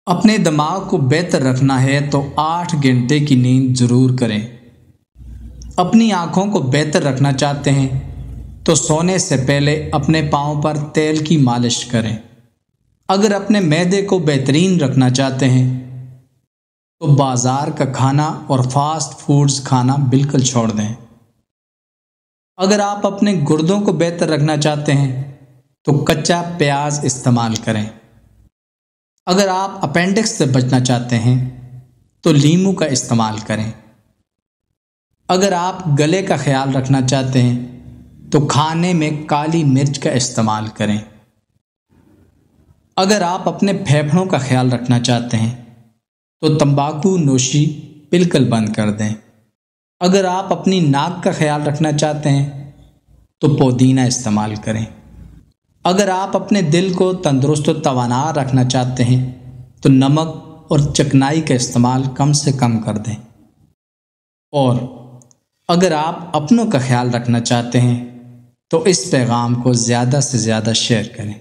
اپنے دماغ کو بہتر رکھنا ہے تو 8 گھنٹے کی نیند ضرور کریں۔ اپنی آنکھوں کو بہتر رکھنا چاہتے ہیں تو سونے سے پہلے اپنے پاؤں پر تیل کی مالش کریں۔ اگر اپنے معدے کو بہترین رکھنا چاہتے ہیں تو بازار کا کھانا اور فاسٹ فوڈز کھانا بالکل چھوڑ دیں۔ اگر آپ اپنے گردوں کو بہتر رکھنا چاہتے ہیں تو کچا پیاز استعمال کریں۔ اگر آپ اپینڈکس سے بچنا چاہتے ہیں تو لیموں کا استعمال کریں۔ اگر آپ گلے کا خیال رکھنا چاہتے ہیں تو کھانے میں کالی مرچ کا استعمال کریں۔ اگر آپ اپنے پھیپھڑوں کا خیال رکھنا چاہتے ہیں تو تمباکو نوشی بالکل بند کر دیں۔ اگر آپ اپنی ناک کا خیال رکھنا چاہتے ہیں تو پودینہ استعمال کریں۔ اگر آپ اپنے دل کو تندرست و توانا رکھنا چاہتے ہیں تو نمک اور چکنائی کا استعمال کم سے کم کر دیں۔ اور اگر آپ اپنوں کا خیال رکھنا چاہتے ہیں تو اس پیغام کو زیادہ سے زیادہ شیئر کریں۔